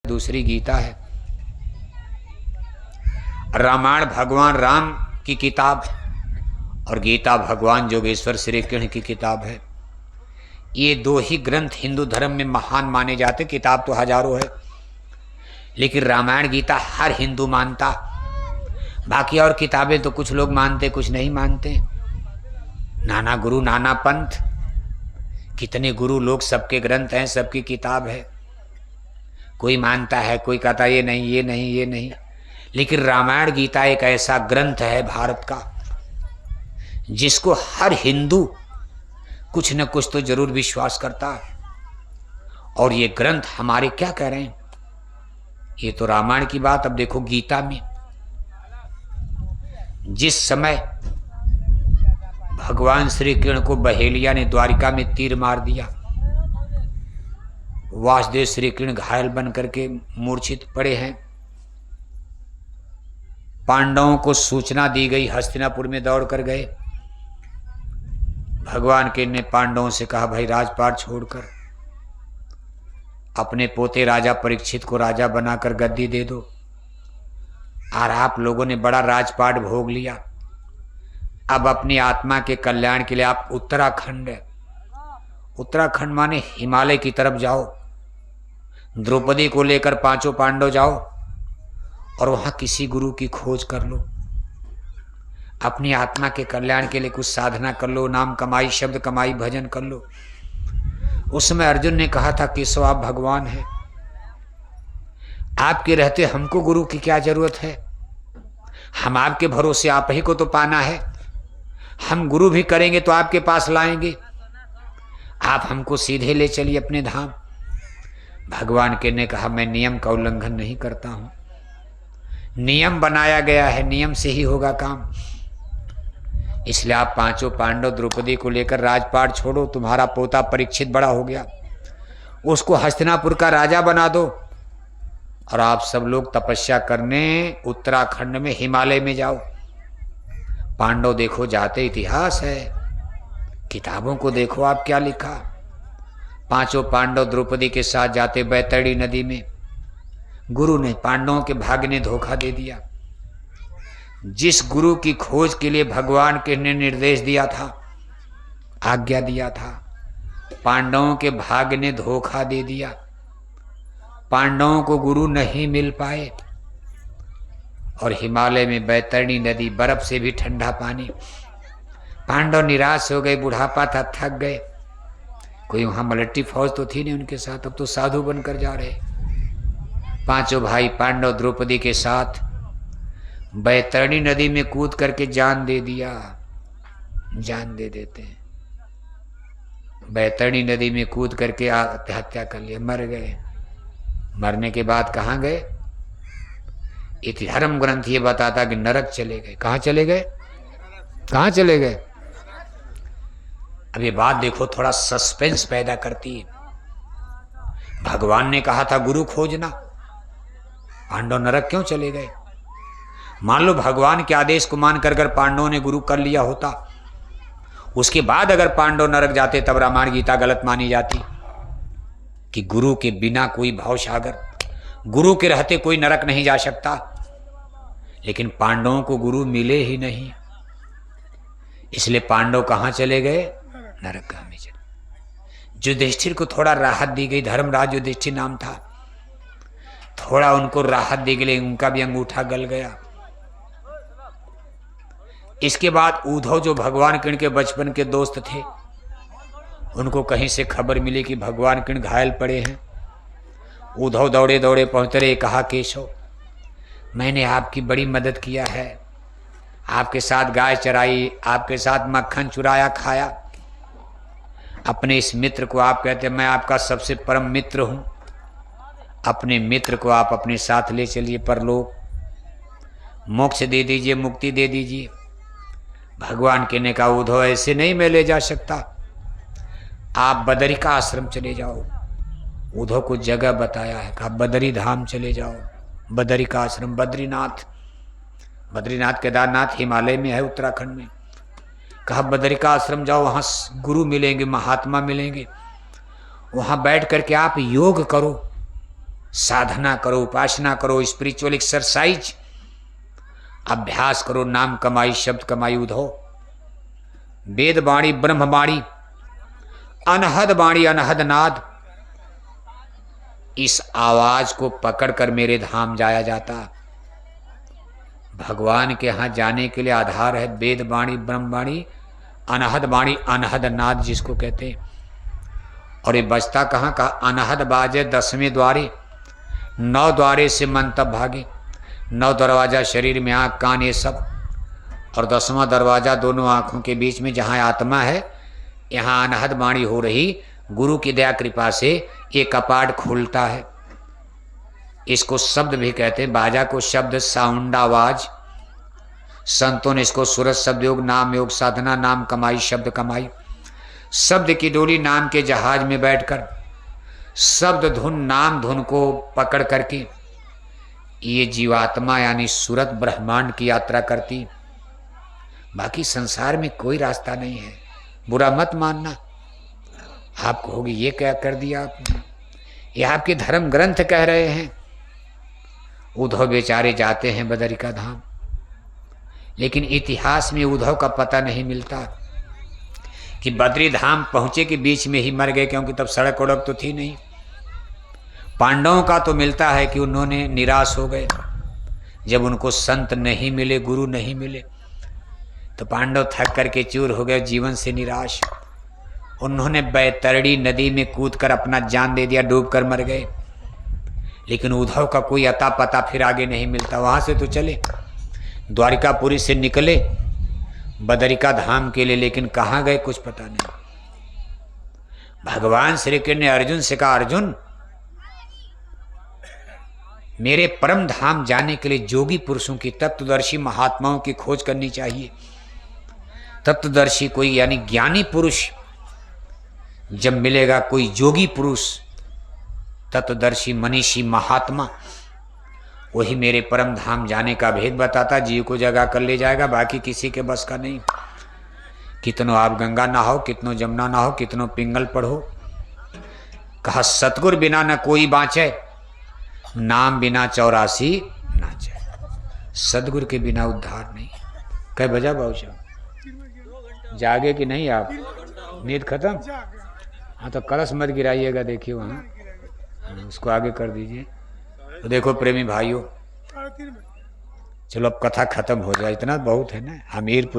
दूसरी गीता है। रामायण भगवान राम की किताब है और गीता भगवान योगेश्वर श्री कृष्ण की किताब है। ये दो ही ग्रंथ हिंदू धर्म में महान माने जाते। किताब तो हजारों है, लेकिन रामायण गीता हर हिंदू मानता। बाकी और किताबें तो कुछ लोग मानते, कुछ नहीं मानते। नाना गुरु नाना पंथ, कितने गुरु लोग, सबके ग्रंथ हैं, सबकी किताब है। कोई मानता है, कोई कहता ये नहीं ये नहीं ये नहीं। लेकिन रामायण गीता एक ऐसा ग्रंथ है भारत का जिसको हर हिंदू कुछ न कुछ तो जरूर विश्वास करता है। और ये ग्रंथ हमारे क्या कह रहे हैं, ये तो रामायण की बात। अब देखो गीता में जिस समय भगवान श्री कृष्ण को बहेलिया ने द्वारिका में तीर मार दिया, वासुदेव श्री कृष्ण घायल बन करके मूर्छित पड़े हैं। पांडवों को सूचना दी गई, हस्तिनापुर में दौड़ कर गए। भगवान के ने पांडवों से कहा, भाई राजपाट छोड़कर अपने पोते राजा परीक्षित को राजा बनाकर गद्दी दे दो। और आप लोगों ने बड़ा राजपाट भोग लिया, अब अपनी आत्मा के कल्याण के लिए आप उत्तराखंड माने हिमालय की तरफ जाओ। द्रौपदी को लेकर पांचों पांडव जाओ और वहां किसी गुरु की खोज कर लो। अपनी आत्मा के कल्याण के लिए कुछ साधना कर लो, नाम कमाई, शब्द कमाई, भजन कर लो। उस समय अर्जुन ने कहा था, केशव आप भगवान हैं, आपके रहते हमको गुरु की क्या जरूरत है। हम आपके भरोसे, आप ही को तो पाना है। हम गुरु भी करेंगे तो आपके पास लाएंगे, आप हमको सीधे ले चलिए अपने धाम। भगवान के ने कहा, मैं नियम का उल्लंघन नहीं करता हूं। नियम बनाया गया है, नियम से ही होगा काम। इसलिए आप पांचों पांडव द्रौपदी को लेकर राजपाट छोड़ो। तुम्हारा पोता परीक्षित बड़ा हो गया, उसको हस्तिनापुर का राजा बना दो और आप सब लोग तपस्या करने उत्तराखंड में हिमालय में जाओ। पांडव देखो जाते, इतिहास है, किताबों को देखो आप क्या लिखा। पांचों पांडव द्रौपदी के साथ जाते बैतरणी नदी में। गुरु ने, पांडवों के भाग्य ने धोखा दे दिया। जिस गुरु की खोज के लिए भगवान के ने निर्देश दिया था, आज्ञा दिया था, पांडवों के भाग्य ने धोखा दे दिया। पांडवों को गुरु नहीं मिल पाए और हिमालय में बैतरणी नदी, बर्फ से भी ठंडा पानी। पांडव निराश हो गए, बुढ़ापा था, थक गए। कोई वहां मलट्टी फौज तो थी नहीं उनके साथ, अब तो साधु बनकर जा रहे। पांचों भाई पांडव द्रौपदी के साथ बैतरणी नदी में कूद करके जान दे दिया। जान दे देते हैं, बैतरणी नदी में कूद करके आत्महत्या कर लिया, मर गए। मरने के बाद कहाँ गए, धर्म ग्रंथ ये बताता कि नरक चले गए। कहाँ चले गए, कहाँ चले गए। अब ये बात देखो, थोड़ा सस्पेंस पैदा करती है। भगवान ने कहा था गुरु खोजना, पांडव नरक क्यों चले गए। मान लो भगवान के आदेश को मानकर अगर पांडवों ने गुरु कर लिया होता, उसके बाद अगर पांडव नरक जाते, तब रामायण गीता गलत मानी जाती कि गुरु के बिना कोई भावसागर, गुरु के रहते कोई नरक नहीं जा सकता। लेकिन पांडवों को गुरु मिले ही नहीं, इसलिए पांडव कहां चले गए, नरकगामी चले। युधिष्ठिर को थोड़ा राहत दी गई, धर्मराज युधिष्ठिर नाम था, थोड़ा उनको राहत दी गई, उनका भी अंगूठा गल गया। इसके बाद उद्धव, जो भगवान कृष्ण के बचपन के दोस्त थे, उनको कहीं से खबर मिली कि भगवान कृष्ण घायल पड़े हैं। उद्धव दौड़े दौड़े पहुंच रहे, कहा, केशव मैंने आपकी बड़ी मदद किया है, आपके साथ गाय चराई, आपके साथ मक्खन चुराया, खाया। अपने इस मित्र को आप कहते, मैं आपका सबसे परम मित्र हूं, अपने मित्र को आप अपने साथ ले चलिए, परलोक मोक्ष दे दीजिए, मुक्ति दे दीजिए। भगवान के ने कहा, उद्धव ऐसे नहीं मैं ले जा सकता, आप बदरी का आश्रम चले जाओ। उद्धव को जगह बताया है, कहा बदरी धाम चले जाओ। बदरी का आश्रम बद्रीनाथ, बद्रीनाथ केदारनाथ हिमालय में है, उत्तराखंड में। कहा बदरी का आश्रम जाओ, वहां गुरु मिलेंगे, महात्मा मिलेंगे, वहां बैठ करके आप योग करो। साधना करो, उपासना करो, स्पिरिचुअल एक्सरसाइज, अभ्यास करो, नाम कमाई, शब्द कमाई उधो। वेद वाणी, ब्रह्म वाणी, अनहद वाणी, अनहद नाद, इस आवाज को पकड़कर मेरे धाम जाया जाता। भगवान के यहां जाने के लिए आधार है वेद वाणी, ब्रह्म वाणी, अनहद वाणी, अनहद नाद जिसको कहते हैं। और ये बजता कहाँ का? अनहद बाजे 10वें द्वारे, 9 द्वारे से मन तब भागे। 9 दरवाजा शरीर में, आँख कान ये सब, और 10वां दरवाजा दोनों आँखों के बीच में जहाँ आत्मा है, यहाँ अनहद वाणी हो रही। गुरु की दया कृपा से ये कपाट खुलता है। इसको शब्द भी कहते हैं। बाजा को शब्द, साउंड, आवाज। संतों ने इसको सूरज शब्द योग, नाम योग, साधना, नाम कमाई, शब्द कमाई। शब्द की डोली नाम के जहाज में बैठकर शब्द धुन, नाम धुन को पकड़ करके ये जीवात्मा यानी सूरत ब्रह्मांड की यात्रा करती। बाकी संसार में कोई रास्ता नहीं है। बुरा मत मानना। आप कहोगे ये क्या कर दिया आपने, ये आपके धर्म ग्रंथ कह रहे हैं। उद्धव बेचारे जाते हैं बदरिका धाम, लेकिन इतिहास में उद्धव का पता नहीं मिलता कि बद्री धाम पहुंचे कि बीच में ही मर गए, क्योंकि तब सड़क उड़क तो थी नहीं। पांडवों का तो मिलता है कि उन्होंने निराश हो गए जब उनको संत नहीं मिले, गुरु नहीं मिले, तो पांडव थक करके चूर हो गए, जीवन से निराश। उन्होंने बैतरणी नदी में कूदकर अपना जान दे दिया, डूब कर मर गए। लेकिन उद्धव का कोई अता पता फिर आगे नहीं मिलता। वहां से तो चले, द्वारिकापुरी से निकले बदरिका धाम के लिए, लेकिन कहाँ गए कुछ पता नहीं। भगवान श्री कृष्ण ने अर्जुन से कहा, अर्जुन मेरे परम धाम जाने के लिए जोगी पुरुषों की, तत्वदर्शी महात्माओं की खोज करनी चाहिए। तत्वदर्शी कोई यानी ज्ञानी पुरुष जब मिलेगा, कोई जोगी पुरुष, तत्वदर्शी मनीषी महात्मा, वही मेरे परम धाम जाने का भेद बताता, जीव को जगा कर ले जाएगा। बाकी किसी के बस का नहीं। कितनों आप गंगा नहाओ, कितनों जमुना नहाओ, कितनों पिंगल पढ़ो। कहा सतगुर बिना न कोई बाँचे, नाम बिना 84 नाचे। सदगुरु के बिना उद्धार नहीं। कह बजा बाबूशाह, जागे कि नहीं आप? नींद खत्म? हाँ तो कलश मत गिराइएगा, देखिए वहाँ उसको आगे कर दीजिए। तो देखो प्रेमी भाइयों, चलो अब कथा खत्म हो जाए, इतना बहुत है ना। हमीरपुर